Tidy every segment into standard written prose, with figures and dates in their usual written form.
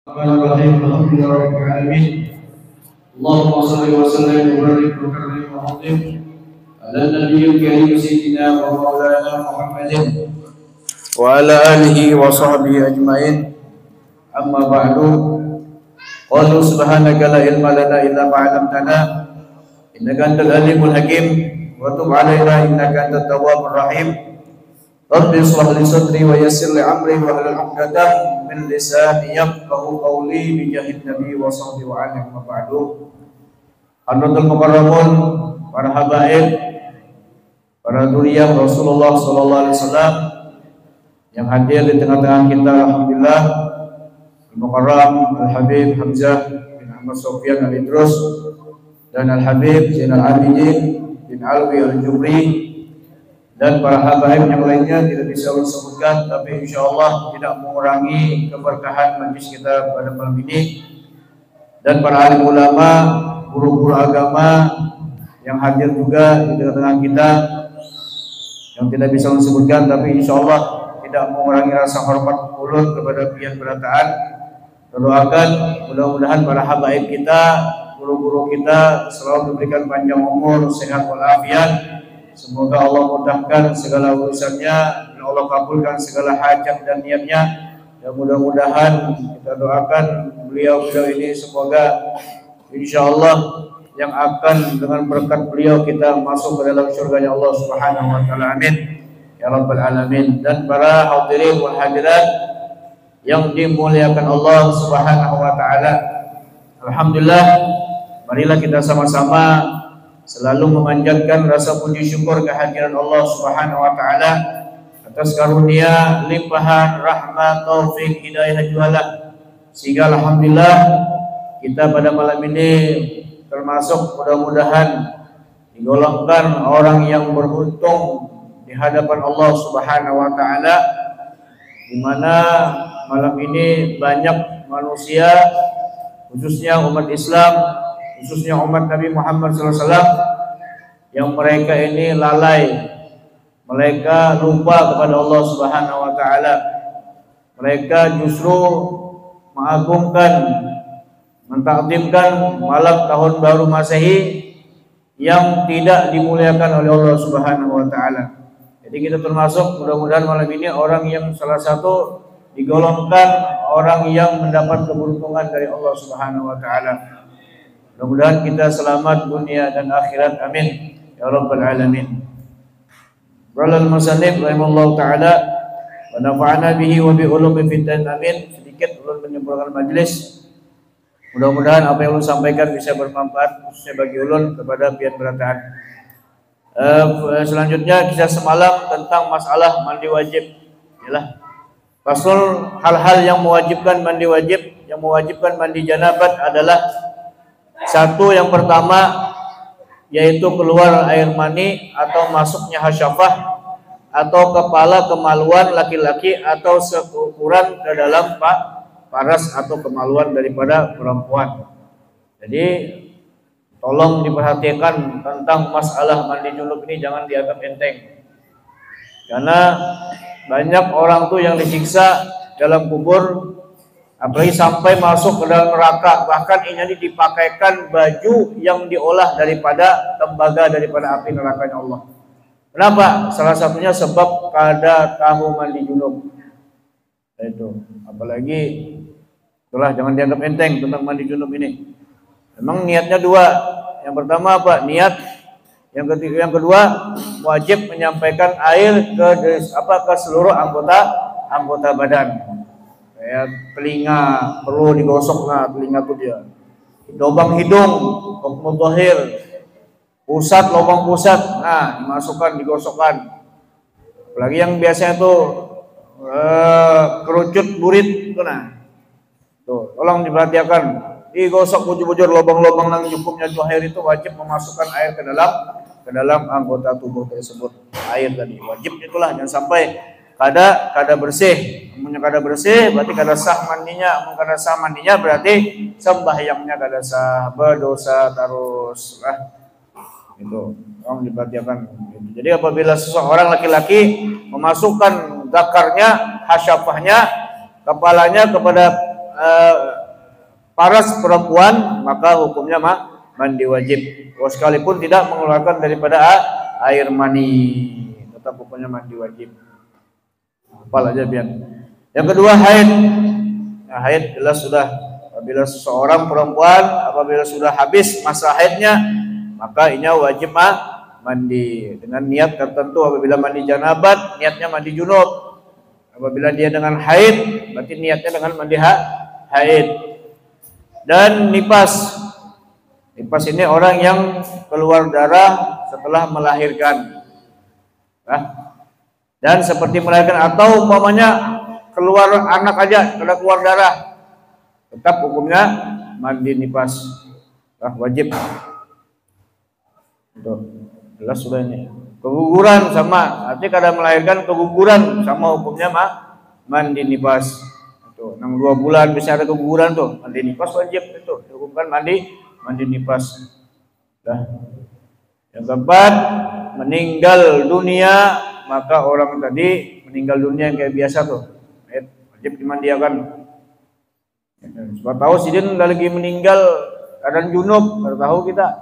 Bismillahirrahmanirrahim. Alhamdulillahirabbil alamin. Allahumma shalli wa sallim wa barik wa karrim wa azim ala nabiyyil karim sayyidina wa maulana Muhammadin wa ala alihi wa sahbihi ajmain. Amma ba'du. Qalu subhanaka la ilma lana illa ma 'allamtana innaka antal alimul hakim wa tub 'alaina innaka antat tawwabur rahim. Rabbi shrah li sadri wa yassir li amri wa hlul 'uqdatam min lisani yafqahu qawli bi jahid nabi wa sahbihi wa alihi wa ba'du. Hadratul mukarramun, para habaib, para dzurriyyah Rasulullah sallallahu alaihi wasallam yang hadir di tengah-tengah kita, alhamdulillah. Al-Mukarram Al-Habib Hamzah bin Ahmad Sofyan Al-Idrus dan Al-Habib Zainal Abidin bin Alwi Al-Jubri dan para habaib yang lainnya tidak bisa saya sebutkan, tapi insyaallah tidak mengurangi keberkahan majlis kita pada malam ini. Dan para alim ulama, guru-guru agama yang hadir juga di tengah-tengah kita yang tidak bisa saya sebutkan, tapi insyaallah tidak mengurangi rasa hormat ulun kepada pian berataan. Doakan mudah-mudahan para habaib kita, guru-guru kita selalu diberikan panjang umur, sehat walafiat. Semoga Allah mudahkan segala urusannya, dan Allah kabulkan segala hajat dan niatnya. Dan mudah-mudahan kita doakan beliau ini semoga insyaallah yang akan dengan berkat beliau kita masuk ke dalam surganya Allah Subhanahu wa taala. Amin ya rabbal alamin. Dan para hadirin wal hadirat yang dimuliakan Allah Subhanahu wa taala, alhamdulillah, marilah kita sama-sama selalu memanjatkan rasa puji syukur kehadiran Allah Subhanahu wa taala atas karunia, limpahan, rahmat, taufik, hidayah jualah, sehingga alhamdulillah kita pada malam ini termasuk mudah-mudahan digolongkan orang yang beruntung di hadapan Allah Subhanahu wa taala, di mana malam ini banyak manusia, khususnya umat Islam, khususnya umat Nabi Muhammad SAW, yang mereka ini lalai, mereka lupa kepada Allah Subhanahu wa taala. Mereka justru mengagungkan, mentakdimkan malam tahun baru Masehi yang tidak dimuliakan oleh Allah Subhanahu wa taala. Jadi kita termasuk mudah-mudahan malam ini orang yang salah satu digolongkan orang yang mendapat keberuntungan dari Allah Subhanahu wa taala. Mudah-mudahan kita selamat dunia dan akhirat, amin ya rabbal alamin. Qala al-musannif rahimallahu taala wa nafa'ana bihi wa bi ulumi fid din, amin. Sedikit ulun menyempurnakan majelis. Mudah-mudahan apa yang ulun sampaikan bisa bermanfaat khususnya bagi ulun kepada pian berataan. Selanjutnya kisah semalam tentang masalah mandi wajib. Yalah, pasal hal-hal yang mewajibkan mandi wajib, yang mewajibkan mandi janabat adalah satu, yang pertama yaitu keluar air mani atau masuknya hasyafah atau kepala kemaluan laki-laki atau seukuran ke dalam paras atau kemaluan daripada perempuan. Jadi tolong diperhatikan tentang masalah mandi junub ini, jangan dianggap enteng. Karena banyak orang tuh yang disiksa dalam kubur, apalagi sampai masuk ke dalam neraka, bahkan ini dipakaikan baju yang diolah daripada tembaga daripada api nerakanya Allah. Kenapa? Salah satunya sebab kada tahu mandi junub. Itu. Apalagi itulah, jangan dianggap enteng tentang mandi junub ini. Memang niatnya dua. Yang pertama apa? Niat. Yang kedua wajib menyampaikan air ke seluruh anggota badan. Kayak telinga perlu digosok, nah telinga tuh dia. Lubang hidung, hukmul zahir. Pusat, lubang pusat, nah dimasukkan, digosokkan. Apalagi yang biasanya tuh kerucut burit tuh, nah. Tuh, tolong diperhatikan. Digosok bujur-bujur lubang-lubang yang hukumnya zahir itu wajib memasukkan air ke dalam anggota tubuh tersebut. Air tadi wajib itulah, jangan sampai kada bersih. Punya kada bersih berarti kada sah mandinya. Kada sah mandinya berarti sembahyangnya kada sah, berdosa terus lah. Itu tolong diperhatikan. Jadi apabila seseorang laki-laki memasukkan zakarnya, hasyafahnya, kepalanya kepada paras perempuan, maka hukumnya mandi wajib. Sekalipun tidak mengeluarkan daripada air mani, tetap hukumnya mandi wajib. Hafal aja biar. Yang kedua haid. Nah, haid jelas sudah, apabila seseorang perempuan apabila sudah habis masa haidnya, maka ini wajib mandi dengan niat tertentu. Apabila mandi janabat, niatnya mandi junub. Apabila dia dengan haid, berarti niatnya dengan mandi haid. Dan nipas. Nipas ini orang yang keluar darah setelah melahirkan. Nah, dan seperti melahirkan atau umpamanya keluar anak aja, sudah keluar darah, tetap hukumnya mandi nipas. Nah, wajib. Tuh, jelas sudah ini. Keguguran sama, arti kada melahirkan keguguran sama hukumnya mandi nipas. Tuh, 2 bulan bisa ada keguguran tuh, mandi nipas wajib itu. Dihukumkan mandi nipas. Nah, yang keempat, meninggal dunia, maka orang tadi meninggal dunia yang kayak biasa tuh, wajib dimandiakan. Sebab tahu sidin lagi meninggal keadaan junub, baru tahu kita.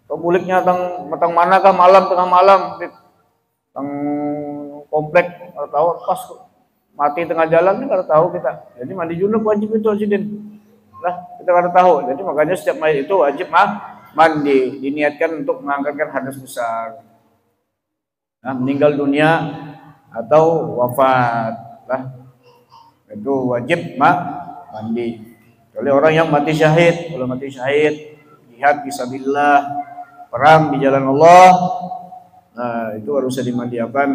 Buliknya tang mana kah malam, tengah malam, tang komplek, baru tahu pas mati tengah jalan, baru tahu kita. Jadi mandi junub wajib itu sidin. Lah, kita kada tahu. Jadi makanya setiap mayit itu wajib mandi, diniatkan untuk mengangkatkan hadas besar. Nah, meninggal dunia atau wafat, lah itu wajib mandi. Kecuali orang yang mati syahid. Kalau mati syahid, jihad fisabilillah, perang di jalan Allah, nah itu harus dimandiakan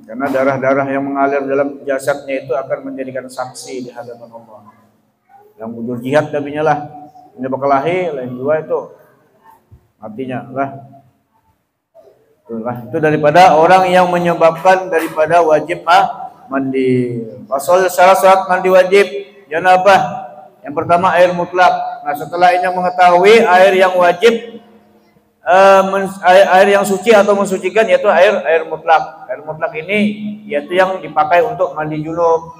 karena darah-darah yang mengalir dalam jasadnya itu akan menjadikan saksi di hadapan Allah. Yang mundur jihad tabinya lah, ini berkelahi, lain dua itu matinya lah. Itulah, itu daripada orang yang menyebabkan daripada wajib mandi. Pasal syarat mandi wajib janabah. Yang pertama air mutlak. Nah, setelah ini mengetahui air yang wajib, air yang suci atau mensucikan, yaitu air mutlak. Air mutlak ini yaitu yang dipakai untuk mandi junub,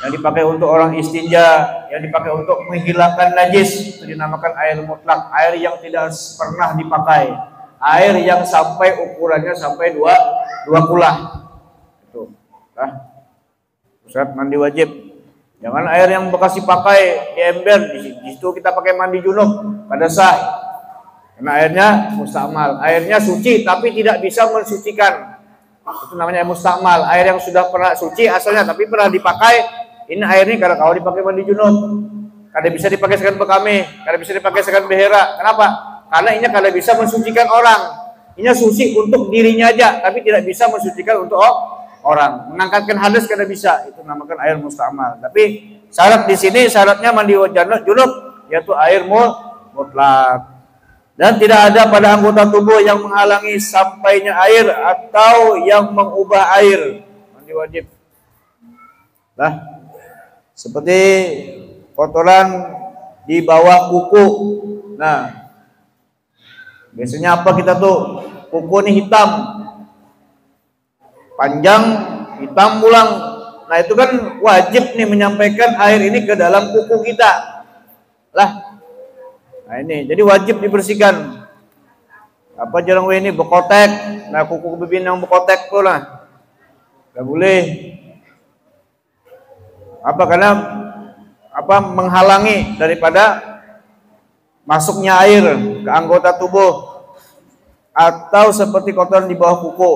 yang dipakai untuk orang istinja, yang dipakai untuk menghilangkan najis, itu dinamakan air mutlak, air yang tidak pernah dipakai, air yang sampai ukurannya sampai 2 kulah. Itu. Nah, syarat mandi wajib. Jangan air yang bekas dipakai di ember, di situ kita pakai mandi junub, pada sah. Karena airnya mustakmal, airnya suci tapi tidak bisa mensucikan. Itu namanya mustakmal, air yang sudah pernah suci asalnya tapi pernah dipakai. Ini air ini kada kau dipakai mandi junub, kada bisa dipakai sekalian bekame, kada bisa dipakai sekalian behera. Kenapa? Karena ini kada bisa mensucikan orang. Ini suci untuk dirinya aja, tapi tidak bisa mensucikan untuk orang. Mengangkatkan hadas kada bisa, itu namakan air mustakmal. Tapi syarat di sini syaratnya mandi junub yaitu air mutlak. Dan tidak ada pada anggota tubuh yang menghalangi sampainya air atau yang mengubah air. Mandi wajib. Nah, seperti kotoran di bawah kuku. Nah, biasanya apa kita tuh? Kuku ini hitam, panjang, hitam pulang. Nah, itu kan wajib nih menyampaikan air ini ke dalam kuku kita. Lah, nah ini, jadi wajib dibersihkan. Apa jarang ini bekotek. Nah, kuku bibin yang bekotek tuh lah, nggak boleh. Apa? Karena apa? Menghalangi daripada masuknya air ke anggota tubuh, atau seperti kotoran di bawah kuku,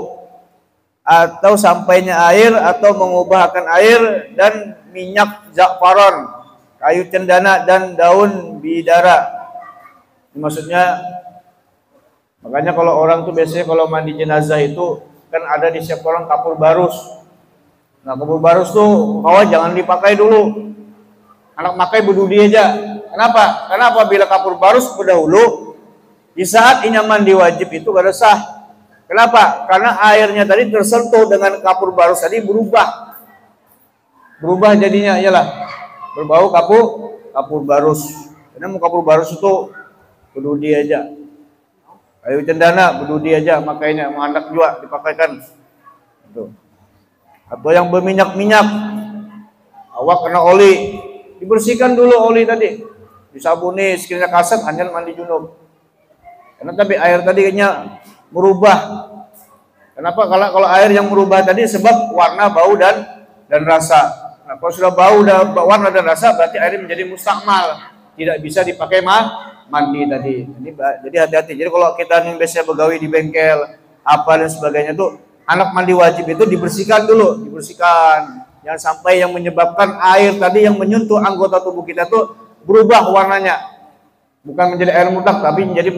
atau sampainya air, atau mengubahkan air, dan minyak za'faron, kayu cendana, dan daun bidara. Ini maksudnya, makanya kalau orang tuh biasanya kalau mandi jenazah itu kan ada di setiap orang kapur barus. Nah, kapur barus tuh kawan jangan dipakai dulu. Anak makai berdudi aja. Kenapa? Karena apabila kapur barus berdahulu, di saat ini mandi wajib itu kada sah. Kenapa? Karena airnya tadi tersentuh dengan kapur barus tadi berubah jadinya, iyalah berbau kapur barus. Karena mau kapur barus itu berdudi aja. Kayu cendana berdudi aja, makanya menghandak juga dipakaikan. Itu. Atau yang berminyak-minyak, awak kena oli, dibersihkan dulu oli tadi, disabuni sekiranya kasar hanya mandi junub. Karena tapi air tadi kayaknya merubah. Kenapa? Kalau air yang merubah tadi sebab warna, bau dan rasa. Nah, kalau sudah bau dan warna dan rasa berarti air menjadi mustakmal, tidak bisa dipakai mandi tadi. Jadi hati-hati. Jadi kalau kita nih biasanya begawi di bengkel apa dan sebagainya tuh, anak mandi wajib itu dibersihkan dulu, dibersihkan. Jangan sampai yang menyebabkan air tadi yang menyentuh anggota tubuh kita tuh berubah warnanya. Bukan menjadi air mutlak tapi menjadi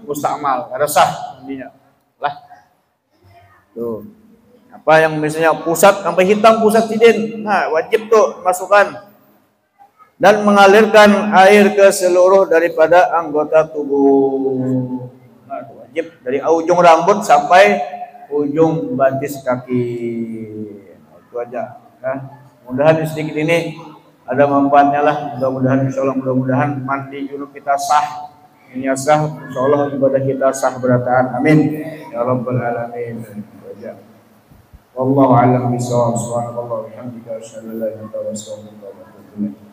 mustakmal, resah intinya. Lah. Tuh. Apa yang misalnya pusat sampai hitam, pusat sidin. Nah, wajib tuh masukkan. Dan mengalirkan air ke seluruh daripada anggota tubuh. Nah, wajib dari ujung rambut sampai ujung batis kaki. Nah, itu aja. Nah, mudah-mudahan sedikit ini ada manfaatnya lah. Mudah-mudahan insyaallah mudah-mudahan mandi junub kita sah. Ini sah, insyaallah ibadah kita sah berataan. Amin ya rabbal alamin. Wallahu a'lam bishawab. Subhanallah wa bihamdika asyhadu an la ilaha illa anta astaghfiruka wa atubu ilaik.